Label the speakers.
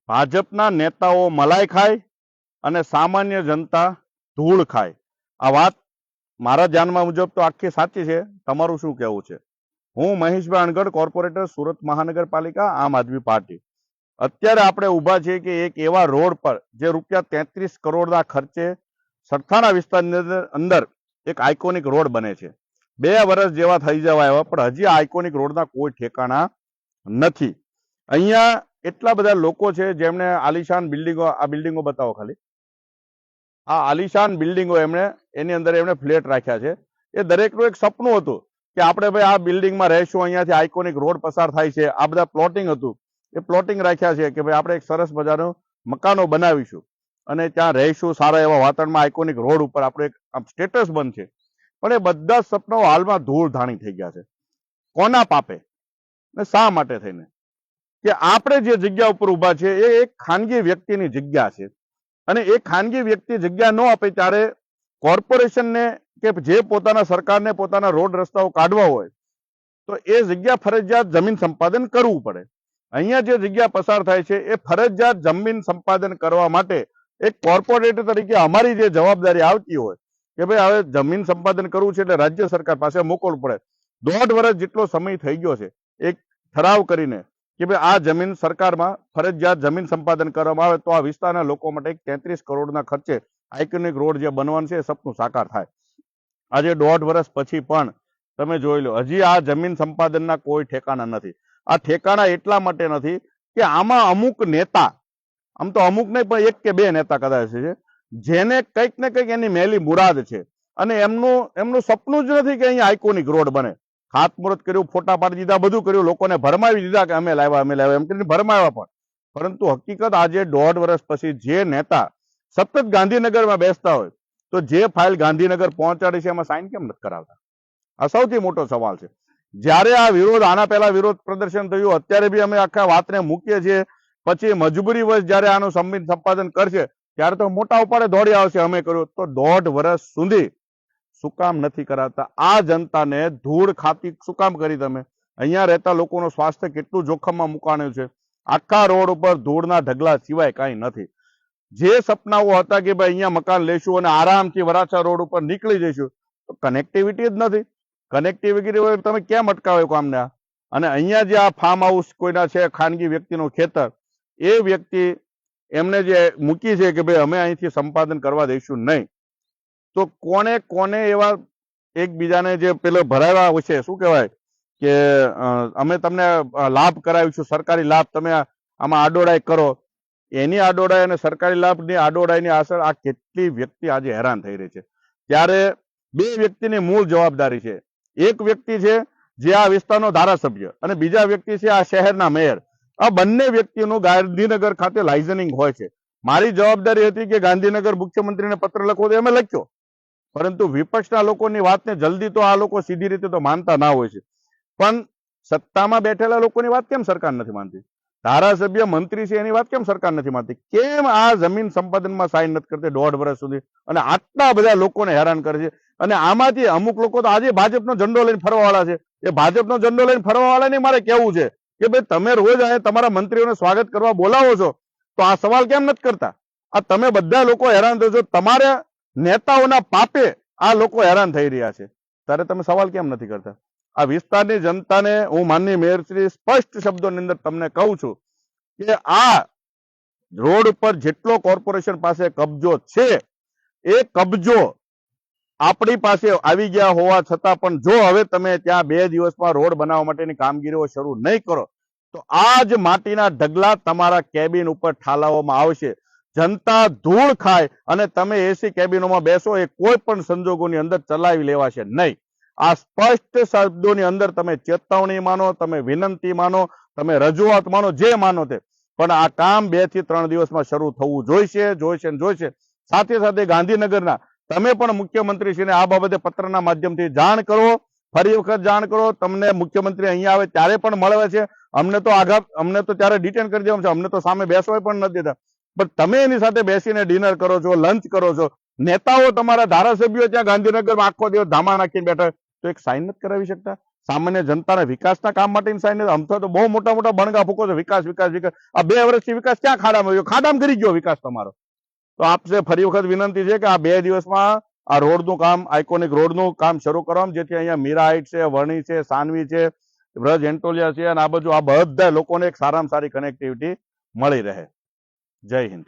Speaker 1: ભાજપના નેતાઓ મલાઈ ખાય અને સામાન્ય જનતા ધૂળ ખાય. આ વાત મારા ધ્યાનમાં મુજબ તો આખી સાચી છે. તમારું શું કહેવું છે? હું મહેશભાઈ અણગઢ, કોર્પોરેટર, સુરત મહાનગરપાલિકા, આમ આદમી પાર્ટી. અત્યારે આપણે ઊભા છીએ કે એક એવા રોડ પર જે રૂપિયા 33 કરોડના ખર્ચે સરથાણા વિસ્તારની અંદર એક આઇકોનિક રોડ બને છે. 2 વર્ષ જેવા થઈ જવા આવ્યા, પણ હજી આઇકોનિક રોડના કોઈ ઠેકાણા નથી. અહીંયા એટલા બધા લોકો છે જેમને આલિશાન બિલ્ડિંગો, આ બિલ્ડિંગો બતાવો ખાલી, આ આલિશાન બિલ્ડિંગો એની અંદર એમણે ફ્લેટ રાખ્યા છે. એ દરેકનું એક સપનું હતું કે આપણે ભાઈ આ બિલ્ડિંગમાં રહીશું, અહીંયાથી આઇકોનિક રોડ પસાર થાય છે. આ બધા પ્લોટિંગ હતું, એ પ્લોટિંગ રાખ્યા છે કે ભાઈ આપણે એક સરસ મજાનું મકાનો બનાવીશું અને ત્યાં રહીશું, સારા એવા વાતાવરણમાં, આઇકોનિક રોડ ઉપર આપણું એક સ્ટેટસ બનશે. પણ એ બધા સપનાઓ હાલમાં ધૂળ ધાણી થઈ ગયા છે. કોના પાપે ને શા માટે થઈને? કે આપણે જે જગ્યા ઉપર ઊભા છે એ એક ખાનગી વ્યક્તિની જગ્યા છે અને એ ખાનગી વ્યક્તિ જગ્યા ન આપે ત્યારે કોર્પોરેશનને કે જે પોતાના સરકારને પોતાના રોડ રસ્તાઓ કાઢવા હોય તો એ જગ્યા ફરજિયાત જમીન સંપાદન કરવું પડે. અહીંયા જે જગ્યા પસાર થાય છે એ ફરજિયાત જમીન સંપાદન કરવા માટે એક કોર્પોરેટર તરીકે અમારી જે જવાબદારી આવતી હોય કે ભાઈ હવે જમીન સંપાદન કરવું છે એટલે રાજ્ય સરકાર પાસે મોકલવું પડે. 1.5 વર્ષ જેટલો સમય થઈ ગયો છે એક ઠરાવ કરીને કે ભાઈ આ જમીન સરકારમાં ફરજિયાત જમીન સંપાદન કરવામાં આવે તો આ વિસ્તારના લોકો માટે 33 કરોડના ખર્ચે આઇકોનિક રોડ જે બનવાનું છે એ સપનું સાકાર થાય. આજે 1.5 વર્ષ પછી પણ તમે જોઈ લો, હજી આ જમીન સંપાદનના કોઈ ઠેકાણા નથી. આ ઠેકાણા એટલા માટે નથી કે આમાં અમુક નેતા, આમ તો અમુક નહીં પણ 1 કે 2 નેતા કદાચ છે જેને કંઈક ને કંઈક એની મેલી મુરાદ છે અને એમનું સપનું જ નથી કે અહીંયા આઇકોનિક રોડ બને. ખાતમુહૂર્ત કર્યું, ફોટા પાડી દીધા, બધું કર્યું, લોકોને ભરમાવી દીધા કે અમે લાવ્યા એમ કરીને ભરમાવ્યા. પણ પરંતુ હકીકત આજે 1.5 વર્ષ પછી જે નેતા સતત ગાંધીનગરમાં બેસતા હોય તો જે ફાઇલ ગાંધીનગર પહોંચાડી છે એમાં સાઇન કેમ નથી કરાવતા? આ સૌથી મોટો સવાલ છે. જ્યારે આ વિરોધ, આના પહેલા વિરોધ પ્રદર્શન થયું, અત્યારે બી અમે આખા વાતને મૂકીએ છીએ, પછી મજબૂરીવશ જ્યારે આનું જમીન સંપાદન કરશે ત્યારે તો મોટા ઉપાડે દોડી આવશે અમે કર્યું. તો 1.5 વર્ષ સુધી શું કામ નથી કરાતા? આ જનતાને ધૂળ ખાતી શું કામ કરી તમે? અહીંયા રહેતા લોકોનું સ્વાસ્થ્ય કેટલું જોખમમાં મુકાણું છે. આખા રોડ ઉપર ધૂળના ઢગલા સિવાય કાંઈ નથી. જે સપનાઓ હતા કે ભાઈ અહીંયા મકાન લઈશું અને આરામથી વરાછા રોડ ઉપર નીકળી જઈશું, તો કનેક્ટિવિટી જ નથી. કનેક્ટિવિટી હોય તમે કેમ અટકાવે કામને? અને અહીંયા જે આ ફાર્મ હાઉસ કોઈના છે, ખાનગી વ્યક્તિનું ખેતર, એ વ્યક્તિ એમને જે મૂકી છે કે ભાઈ અમે અહીંથી સંપાદન કરવા દઈશું નહીં, તો કોને કોને એવા એકબીજાને જે પેલો ભરાવ્યા હોય છે, શું કહેવાય કે અમે તમને લાભ કરાવીશું, સરકારી લાભ, તમે આમાં આડોડાઈ કરો, એની આડોડાઈ અને સરકારી લાભની આડોડાઈની અસર આ કેટલી વ્યક્તિ આજે હેરાન થઈ રહી છે. ત્યારે 2 વ્યક્તિની મૂળ જવાબદારી છે. એક વ્યક્તિ છે જે આ વિસ્તારનો ધારાસભ્ય અને બીજા વ્યક્તિ છે આ શહેરના મેયર. આ બંને વ્યક્તિનું ગાંધીનગર ખાતે લાઇઝનિંગ હોય છે. મારી જવાબદારી હતી કે ગાંધીનગર મુખ્યમંત્રીને પત્ર લખવો, તો અમે લખ્યો, પરંતુ વિપક્ષના લોકોની વાતને જલ્દી તો આ લોકો સીધી રીતે તો માનતા ના હોય છે. પણ સત્તામાં બેઠેલા લોકોની વાત કેમ સરકાર નથી માનતી? ધારાસભ્ય, મંત્રી છે, એની વાત કેમ સરકાર નથી માનતી? કેમ આ જમીન સંપાદનમાં સાઇન નથી કરતી 1.5 વર્ષ સુધી અને આટલા બધા લોકોને હેરાન કરે છે? અને આમાંથી અમુક લોકો તો આજે ભાજપનો ઝંડો લઈને ફરવાવાળા છે. એ ભાજપનો ઝંડો લઈને ફરવાવાળાને મારે કહેવું છે કે ભાઈ તમે રોજ અહીંયા તમારા મંત્રીઓને સ્વાગત કરવા બોલાવો છો, તો આ સવાલ કેમ નથી કરતા? આ તમે બધા લોકો હેરાન થયો છો, તમારા નેતાઓના પાપે આ લોકો હેરાન થઈ રહ્યા છે, ત્યારે તમે સવાલ કેમ નથી કરતા? આ વિસ્તારની જનતાને હું માનનીય મેયરશ્રી સ્પષ્ટ શબ્દોની અંદર તમને કહું છું કે આ રોડ ઉપર જેટલો કોર્પોરેશન પાસે કબજો છે એ કબજો આપણી પાસે આવી ગયા હોવા છતાં પણ જો હવે તમે ત્યાં 2 દિવસમાં રોડ બનાવવા માટેની કામગીરીઓ શરૂ નહીં કરો તો આ જ માટીના ઢગલા તમારા કેબિન ઉપર ઠાલવવામાં આવશે. જનતા ધૂળ ખાય અને તમે એસી કેબિનોમાં બેસો એ કોઈ પણ સંજોગોની અંદર ચલાવી લેવાશે નહીં. આ સ્પષ્ટ શબ્દોની અંદર તમે ચેતવણી માનો, તમે વિનંતી માનો, તમે રજૂઆત માનો, જે માનો તે, પણ આ કામ 2 થી 3 દિવસમાં શરૂ થવું જોઈશે. સાથે સાથે ગાંધીનગરના તમે પણ મુખ્યમંત્રીશ્રીને આ બાબતે પત્રના માધ્યમથી જાણ કરો, ફરી વખત જાણ કરો. તમને મુખ્યમંત્રી અહીંયા આવે ત્યારે પણ મળે છે, અમને તો ત્યારે ડિટેન કરી દેવાનું છે, અમને તો સામે બેસવા પણ નથી દેતા. પણ તમે એની સાથે બેસીને ડિનર કરો છો, લંચ કરો છો. નેતાઓ, તમારા ધારાસભ્યો ત્યાં ગાંધીનગરમાં આખો દિવસ ધામા નાખીને બેઠા, તો એક સાઇન નથી કરાવી શકતા? સામાન્ય જનતાના વિકાસના કામ માટેની સાઈન નથી. અમથો તો બહુ મોટા મોટા બણગા ફૂકો છો, વિકાસ વિકાસ વિકાસ. આ 2 વર્ષથી વિકાસ ક્યાં ખાડામાં ગયો? ખાડામાં કરી ગયો વિકાસ તમારો. તો આપસે ફરી વખત વિનંતી છે કે આ 2 દિવસમાં આ રોડનું કામ, આઇકોનિક રોડનું કામ શરૂ કરવામાં, જેથી અહીંયા મીરા હાઇટ છે, વણી છે, સાનવી છે, વ્રજ એન્ટોલિયા છે, અને આ બાજુ આ બધા લોકોને એક સારામાં સારી કનેક્ટિવિટી મળી રહે. જય હિન્દ.